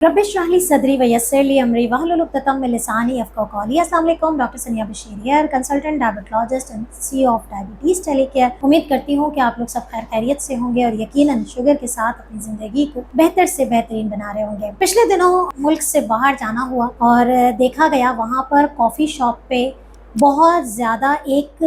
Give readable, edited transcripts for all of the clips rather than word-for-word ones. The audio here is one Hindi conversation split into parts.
रब इश्रह ली सदरी व यस्सिर ली अमरी वहलुल उक़्दतम मिन लिसानी यफ़क़हू क़ौली। अस्सलाम वालेकुम, डॉक्टर सनिया Bashir here, consultant diabetologist and CEO of diabetes टेलीकेयर। उम्मीद करती हूँ कि आप लोग सब खैर खैरियत से होंगे और यकीनन शुगर के साथ अपनी ज़िंदगी को बेहतर से बेहतरीन बना रहे होंगे। पिछले दिनों मुल्क से बाहर जाना हुआ और देखा गया वहाँ पर कॉफ़ी शॉप पे बहुत ज़्यादा एक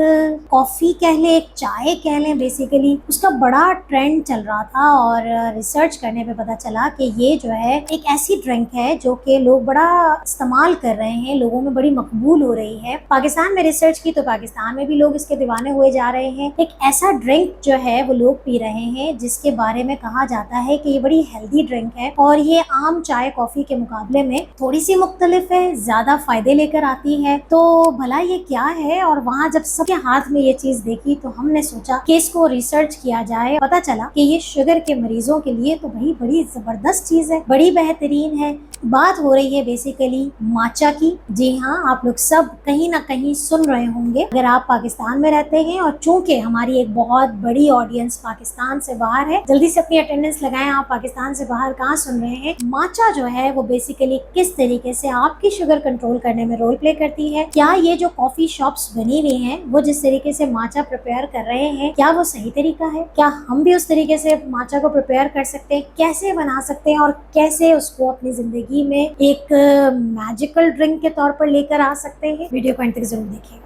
कॉफ़ी कह लें, एक चाय कह लें, बेसिकली उसका बड़ा ट्रेंड चल रहा था और रिसर्च करने पे पता चला कि ये जो है एक ऐसी ड्रिंक है जो कि लोग बड़ा इस्तेमाल कर रहे हैं, लोगों में बड़ी मकबूल हो रही है। पाकिस्तान में रिसर्च की तो पाकिस्तान में भी लोग इसके दीवाने हुए जा रहे हैं। एक ऐसा ड्रिंक जो है वो लोग पी रहे हैं जिसके बारे में कहा जाता है कि ये बड़ी हेल्दी ड्रिंक है और ये आम चाय कॉफ़ी के मुकाबले में थोड़ी सी मुख्तलिफ है, ज़्यादा फ़ायदे लेकर आती है। तो भला ये क्या है? और वहाँ जब सबके हाथ में ये चीज़ देखी तो हमने सोचा कि इसको रिसर्च किया जाए। पता चला कि ये शुगर के मरीजों के लिए तो भाई बड़ी ज़बरदस्त चीज़ है, बड़ी बेहतरीन है। बात हो रही है बेसिकली माचा की। जी हाँ, आप लोग सब कहीं ना कहीं सुन रहे होंगे अगर आप पाकिस्तान में रहते हैं, और चूंकि हमारी एक बहुत बड़ी ऑडियंस पाकिस्तान से बाहर है, जल्दी से अपनी अटेंडेंस लगाएं। आप पाकिस्तान से बाहर कहाँ सुन रहे हैं? माचा जो है वो बेसिकली किस तरीके से आपकी शुगर कंट्रोल करने में रोल प्ले करती है। क्या ये जो कॉफी शॉप्स बनी हुई हैं वो जिस तरीके से माचा प्रिपेयर कर रहे हैं, क्या वो सही तरीका है? क्या हम भी उस तरीके से माचा को प्रिपेयर कर सकते हैं? कैसे बना सकते हैं और कैसे उसको अपनी जिंदगी में एक मैजिकल ड्रिंक के तौर पर लेकर आ सकते हैं? वीडियो को अंत तक जरूर देखिएगा।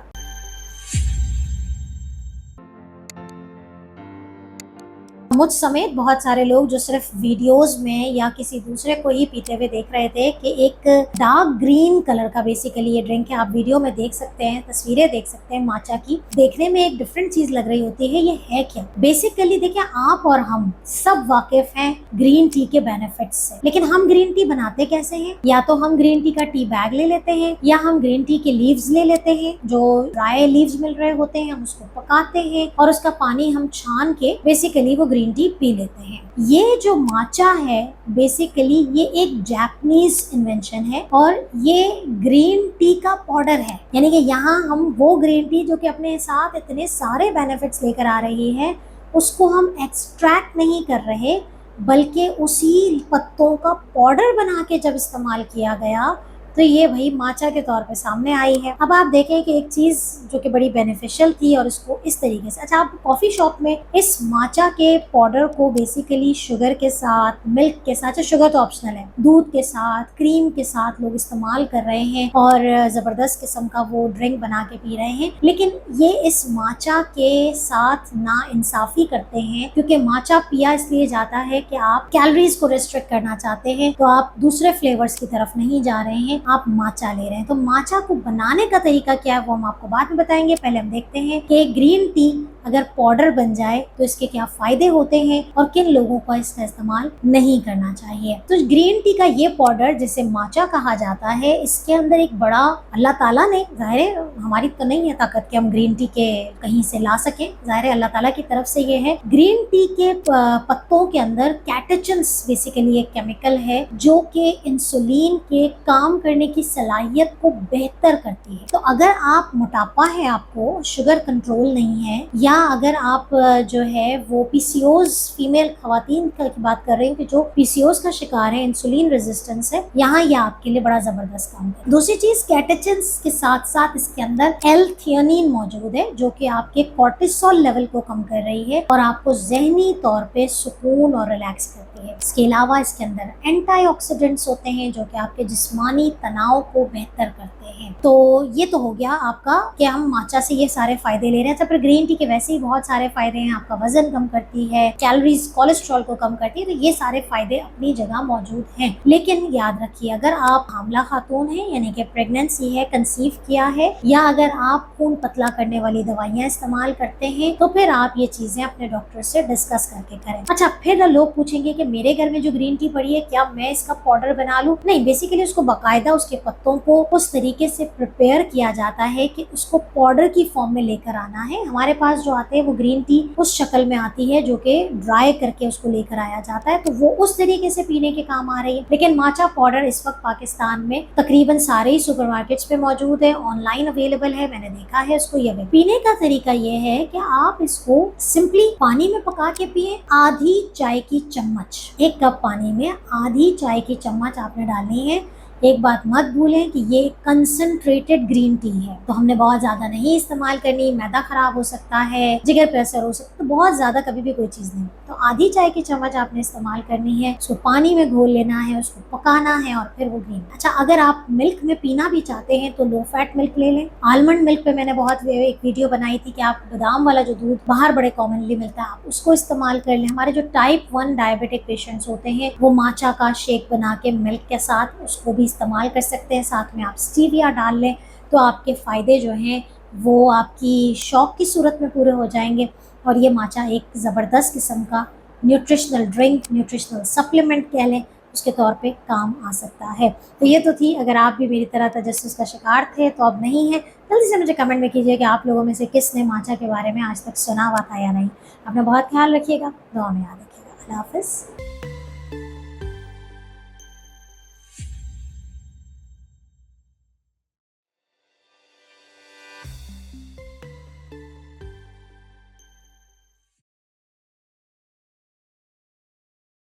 मुझ समेत बहुत सारे लोग जो सिर्फ वीडियोस में या किसी दूसरे को ही पीते हुए देख रहे थे कि एक डार्क ग्रीन कलर का बेसिकली ये ड्रिंक है। आप वीडियो में देख सकते हैं, तस्वीरें देख सकते हैं माचा की। देखने में एक डिफरेंट चीज लग रही होती है, ये है क्या? बेसिकली देखिए, आप और हम सब वाकिफ हैं ग्रीन टी के बेनिफिट्स से, लेकिन हम ग्रीन टी बनाते कैसे हैं? या तो हम ग्रीन टी का टी बैग ले लेते हैं या हम ग्रीन टी के लीव्स ले लेते हैं, जो ड्राई लीव्स मिल रहे होते हैं, हम उसको पकाते हैं और उसका पानी हम छान के बेसिकली वो ग्रीन टी पी लेते हैं। ये जो माचा है बेसिकली ये एक जापानीज इन्वेंशन है और ये ग्रीन टी का पाउडर है। यानी कि यहाँ हम वो ग्रीन टी जो कि अपने साथ इतने सारे बेनिफिट्स लेकर आ रही है उसको हम एक्सट्रैक्ट नहीं कर रहे, बल्कि उसी पत्तों का पाउडर बना के जब इस्तेमाल किया गया तो ये भाई माचा के तौर पे सामने आई है। अब आप देखें कि एक चीज़ जो कि बड़ी बेनिफिशियल थी और इसको इस तरीके से, अच्छा, आप कॉफ़ी शॉप में इस माचा के पाउडर को बेसिकली शुगर के साथ, मिल्क के साथ, शुगर तो ऑप्शनल है, दूध के साथ, क्रीम के साथ लोग इस्तेमाल कर रहे हैं और ज़बरदस्त किस्म का वो ड्रिंक बना के पी रहे हैं। लेकिन ये इस माचा के साथ ना इंसाफी करते हैं, क्योंकि माचा पिया इसलिए जाता है कि आप कैलोरीज को रिस्ट्रिक्ट करना चाहते हैं, तो आप दूसरे फ्लेवर्स की तरफ नहीं जा रहे हैं, आप माचा ले रहे हैं। तो माचा को बनाने का तरीका क्या है वो हम आपको बाद में बताएंगे। पहले हम देखते हैं कि ग्रीन टी अगर पाउडर बन जाए तो इसके क्या फायदे होते हैं और किन लोगों को इसका इस्तेमाल नहीं करना चाहिए। तो ग्रीन टी का ये पाउडर जिसे माचा कहा जाता है, इसके अंदर एक बड़ा, अल्लाह ताला ने, जाहिर है हमारी तो नहीं है ताकत कि हम ग्रीन टी के कहीं से ला सकें, जाहिर है अल्लाह ताला की तरफ से ये है। ग्रीन टी के पत्तों के अंदर कैटेचन्स बेसिकली एक केमिकल है जो कि इंसुलिन के काम करने की सलाहियत को बेहतर करती है। तो अगर आप मोटापा है, आपको शुगर कंट्रोल नहीं है, या अगर आप जो है वो पीसीओज, फीमेल खवातीन की बात कर रही हूँ कि जो पीसीओज का शिकार है, इंसुलिन रेजिस्टेंस है, यहाँ ये आपके लिए बड़ा जबरदस्त काम है। दूसरी चीज, कैटेचिन्स के साथ साथ इसके अंदर एल-थियोनिन मौजूद है जो कि आपके कोर्टिसोल लेवल को कम कर रही है और आपको जहनी तौर पे सुकून और रिलैक्स करती है। इसके अलावा इसके अंदर एंटीऑक्सीडेंट्स होते हैं जो कि आपके जिस्मानी तनाव को बेहतर करते हैं। तो ये तो हो गया आपका कि हम माचा से ये सारे फायदे ले रहे हैं। फिर ग्रीन टी के वैसे ही बहुत सारे फायदे हैं, आपका वजन कम करती है, कैलोरीज, कोलेस्ट्रॉल को कम करती है, तो ये सारे फायदे अपनी जगह मौजूद हैं। लेकिन याद रखिए, अगर आप हामला खातून हैं, यानी कि प्रेगनेंसी है, कंसीव किया है, या अगर आप खून पतला करने वाली दवाइयाँ इस्तेमाल करते हैं, तो फिर आप ये चीजें अपने डॉक्टर से डिस्कस करके करें। अच्छा, फिर लोग पूछेंगे कि मेरे घर में जो ग्रीन टी पड़ी है क्या मैं इसका पाउडर बना लूं? नहीं, बेसिकली उसको बाकायदा उसके पत्तों को उस तरीके तरीके से प्रिपेयर किया जाता है कि उसको पाउडर की फॉर्म में लेकर आना है। हमारे पास जो आते हैं वो ग्रीन टी उस शक्ल में आती है जो कि ड्राई करके उसको लेकर आया जाता है, तो वो उस तरीके से पीने के काम आ रही है। लेकिन माचा पाउडर इस वक्त पाकिस्तान में तकरीबन सारे ही सुपरमार्केट्स पे मौजूद है, ऑनलाइन अवेलेबल है, मैंने देखा है इसको। ये पीने का तरीका ये है कि आप इसको सिंपली पानी में पका के पिए। आधी चाय की चम्मच, 1 कप पानी में आधी चाय की चम्मच आपने डालनी है। एक बात मत भूलें कि ये कंसंट्रेटेड ग्रीन टी है, तो हमने बहुत ज़्यादा नहीं इस्तेमाल करनी, मैदा खराब हो सकता है, जिगर पे असर हो सकता है, तो बहुत ज़्यादा कभी भी कोई चीज़ नहीं। तो आधी चाय की चम्मच आपने इस्तेमाल करनी है, उसको पानी में घोल लेना है, उसको पकाना है और फिर वो ग्रीन। अच्छा, अगर आप मिल्क में पीना भी चाहते हैं तो लो फैट मिल्क ले लें। आलमंड मिल्क पे मैंने एक वीडियो बनाई थी कि आप बादाम वाला जो दूध बाहर बड़े कॉमनली मिलता है, आप उसको इस्तेमाल कर लें। हमारे जो टाइप 1 डायबिटिक पेशेंट्स होते हैं वो माचा का शेक बना के मिल्क के साथ उसको भी इस्तेमाल कर सकते हैं। साथ में आप स्टीविया डाल लें तो आपके फ़ायदे जो हैं वो आपकी शौक की सूरत में पूरे हो जाएंगे। और ये माचा एक ज़बरदस्त किस्म का न्यूट्रिशनल ड्रिंक, न्यूट्रिशनल सप्लीमेंट कह लें, उसके तौर पे काम आ सकता है। तो ये तो थी, अगर आप भी मेरी तरह तजस्सुस का शिकार थे तो अब नहीं है, जल्दी से मुझे कमेंट में कीजिए कि आप लोगों में से किसने माचा के बारे में आज तक सुना हुआ था या नहीं। अपना बहुत ख्याल रखिएगा, दुआ में याद रखिएगा। अल्लाह हाफ़िज़।